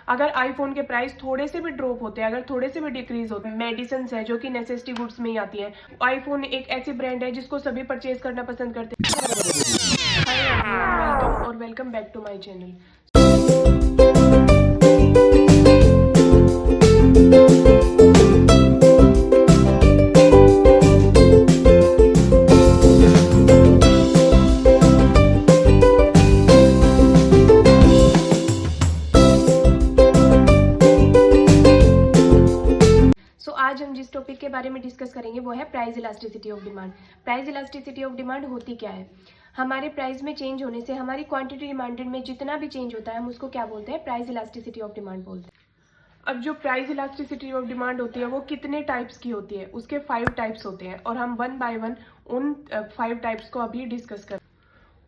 अगर आईफोन के प्राइस थोड़े से भी ड्रॉप होते हैं, अगर थोड़े से भी डिक्रीज होते हैं, मेडिसिन है जो कि नेसेसिटी गुड्स में ही आती है। आईफोन एक ऐसी ब्रांड है जिसको सभी परचेज करना पसंद करते हैं। हाय एवरीवन, वेलकम और welcome back to my channel. आज हम जिस टॉपिक के बारे में डिस्कस करेंगे वो है price elasticity of demand. Price elasticity of demand होती क्या है? हमारे प्राइस में चेंज होने से हमारी क्वांटिटी डिमांडेड में जितना भी चेंज होता है हम उसको क्या बोलते हैं? प्राइस इलास्टिसिटी ऑफ डिमांड बोलते हैं। अब जो प्राइस इलास्टिसिटी ऑफ डिमांड होती है वो कितने टाइप्स की होती है? उसके 5 टाइप्स होते हैं और हम वन बाय वन उन 5 टाइप्स को अभी डिस्कस करें।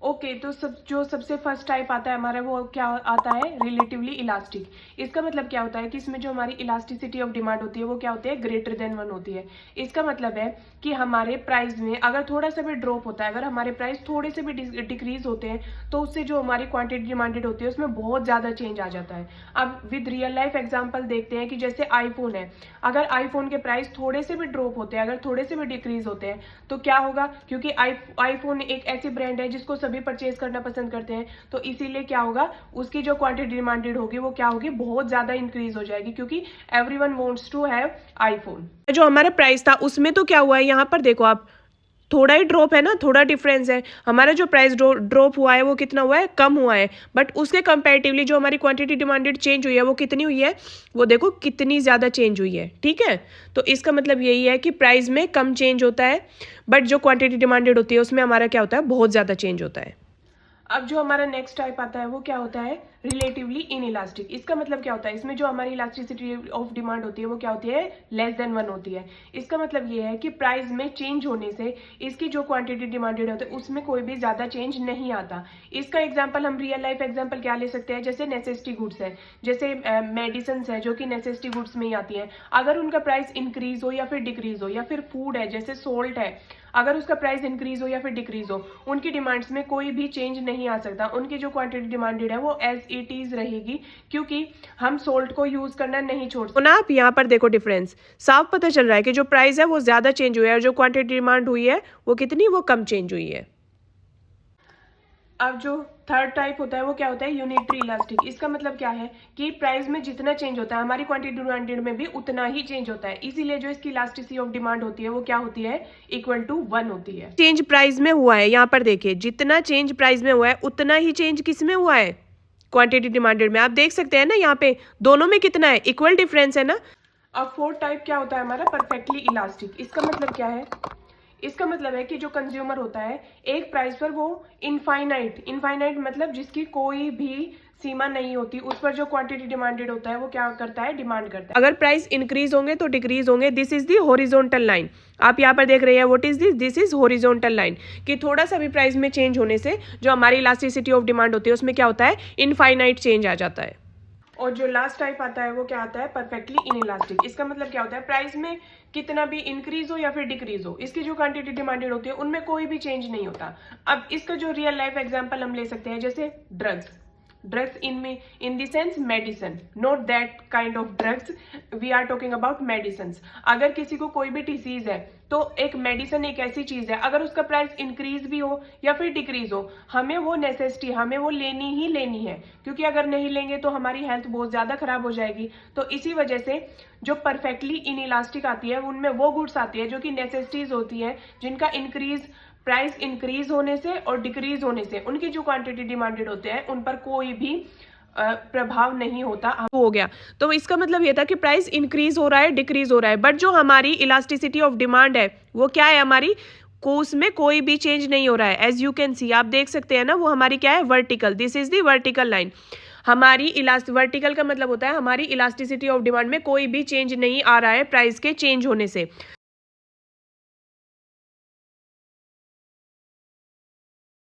ओके, तो जो सबसे फर्स्ट टाइप आता है हमारा वो क्या आता है? Relatively elastic. इसका मतलब क्या होता है कि इसमें जो हमारी इलास्टिसिटी ऑफ डिमांड होती है वो क्या होती है? ग्रेटर देन 1 होती है। इसका मतलब है कि हमारे प्राइस में अगर थोड़ा सा भी ड्रॉप होता है, अगर हमारे प्राइस थोड़े से भी डिक्रीज होते हैं तो उससे जो हमारी क्वांटिटी डिमांडेड होती है उसमें बहुत ज्यादा चेंज आ जाता है। अब विद रियल लाइफ एग्जाम्पल देखते हैं कि जैसे आईफोन है, अगर आईफोन के प्राइस थोड़े से भी ड्रॉप होते हैं, अगर थोड़े से भी डिक्रीज होते हैं तो क्या होगा? क्योंकि आईफोन एक ऐसी ब्रांड है जिसको सभी परचेज करना पसंद करते हैं, तो इसीलिए क्या होगा? उसकी जो क्वांटिटी डिमांडेड होगी वो क्या होगी? बहुत ज्यादा इंक्रीज हो जाएगी, क्योंकि everyone wants to have iPhone. जो हमारा प्राइस था उसमें तो क्या हुआ है, यहाँ पर देखो आप, थोड़ा ही ड्रॉप है ना, थोड़ा डिफरेंस है। हमारा जो प्राइस ड्रॉप हुआ है वो कितना हुआ है? कम हुआ है। बट उसके कंपैरेटिवली जो हमारी क्वांटिटी डिमांडेड चेंज हुई है वो कितनी हुई है? वो देखो कितनी ज़्यादा चेंज हुई है। ठीक है, तो इसका मतलब यही है कि प्राइस में कम चेंज होता है बट जो क्वांटिटी डिमांडेड होती है उसमें हमारा क्या होता है? बहुत ज़्यादा चेंज होता है। अब जो हमारा नेक्स्ट टाइप आता है वो क्या होता है? Relatively inelastic. इसका मतलब क्या होता है? इसमें जो हमारी इलास्टिसिटी ऑफ डिमांड होती है वो क्या होती है? लेस देन 1 होती है। इसका मतलब ये है कि प्राइस में चेंज होने से इसकी जो क्वांटिटी डिमांडेड होती है उसमें कोई भी ज्यादा चेंज नहीं आता। इसका एग्जाम्पल हम रियल लाइफ एग्जाम्पल क्या ले सकते हैं? जैसे नेसेसिटी गुड्स है, जैसे मेडिसिन है जो कि नेसेसिटी गुड्स में ही आती है। अगर उनका प्राइस इंक्रीज हो या फिर डिक्रीज हो, या फिर फूड है जैसे सोल्ट है, अगर उसका प्राइस इंक्रीज हो या फिर डिक्रीज हो, उनकी डिमांड्स में कोई भी चेंज नहीं आ सकता। उनकी जो क्वांटिटी डिमांडेड है वो एज इट इज रहेगी, क्योंकि हम सोल्ट को यूज करना नहीं छोड़ सकते। ना आप यहाँ पर देखो डिफरेंस साफ पता चल रहा है कि जो प्राइस है वो ज्यादा चेंज हुआ है और जो क्वांटिटी डिमांड हुई है वो कितनी? वो कम चेंज हुई है। अब जो थर्ड टाइप होता है वो क्या होता है? Unitary elastic. इसका मतलब क्या है कि प्राइस में जितना चेंज होता है हमारी क्वांटिटी डिमांडेड में भी उतना ही चेंज होता है, इसीलिए जो इसकी इलास्टिसिटी ऑफ डिमांड होती है वो क्या होती है? इक्वल टू 1 होती है। चेंज प्राइस में हुआ है, यहाँ पर देखिए जितना चेंज प्राइस में हुआ है उतना ही चेंज किस में हुआ है? क्वांटिटी डिमांडेड में। आप देख सकते हैं ना यहाँ पे दोनों में कितना है? इक्वल डिफरेंस है ना। अब फोर्थ टाइप क्या होता है हमारा? Perfectly elastic. इसका मतलब क्या है? इसका मतलब है कि जो कंज्यूमर होता है एक प्राइस पर वो इनफाइनाइट मतलब जिसकी कोई भी सीमा नहीं होती, उस पर जो क्वांटिटी डिमांडेड होता है वो क्या करता है? डिमांड करता है। अगर प्राइस इंक्रीज होंगे तो डिक्रीज होंगे। This is the horizontal line. आप यहाँ पर देख रहे हैं what is this? This is horizontal line. कि थोड़ा सा भी प्राइस में चेंज होने से जो हमारी इलास्टिसिटी ऑफ डिमांड होती है उसमें क्या होता है? इनफाइनाइट चेंज आ जाता है। और जो लास्ट टाइप आता है वो क्या आता है? Perfectly inelastic. इसका मतलब क्या होता है? प्राइस में कितना भी इंक्रीज हो या फिर डिक्रीज हो, इसकी जो क्वांटिटी डिमांडेड होती है उनमें कोई भी चेंज नहीं होता। अब इसका जो रियल लाइफ एग्जांपल हम ले सकते हैं, जैसे drugs in the sense medicine, not that kind of drugs, we are talking about medicines। अगर किसी को कोई भी डिसीज है तो एक मेडिसिन एक ऐसी चीज है, अगर उसका प्राइस इंक्रीज भी हो या फिर डिक्रीज हो, हमें वो नेसेसिटी, हमें वो लेनी ही लेनी है, क्योंकि अगर नहीं लेंगे तो हमारी हेल्थ बहुत ज्यादा खराब हो जाएगी। तो इसी वजह से जो परफेक्टली इनइलास्टिक आती है उनमें वो गुड्स आती है जो कि नेसेसिटीज होती है, जिनका प्राइस इंक्रीज होने से और डिक्रीज होने से उनकी जो क्वांटिटी डिमांडेड होते हैं उन पर कोई भी प्रभाव नहीं होता। हो गया, तो इसका मतलब ये था कि प्राइस इंक्रीज हो रहा है, डिक्रीज हो रहा है, बट जो हमारी इलास्टिसिटी ऑफ डिमांड है वो क्या है? हमारी को उसमें कोई भी चेंज नहीं हो रहा है। एज यू कैन सी, आप देख सकते हैं ना, वो हमारी क्या है? Vertical. This is the vertical line. हमारी वर्टिकल का मतलब होता है हमारी इलास्टिसिटी ऑफ डिमांड में कोई भी चेंज नहीं आ रहा है प्राइस के चेंज होने से।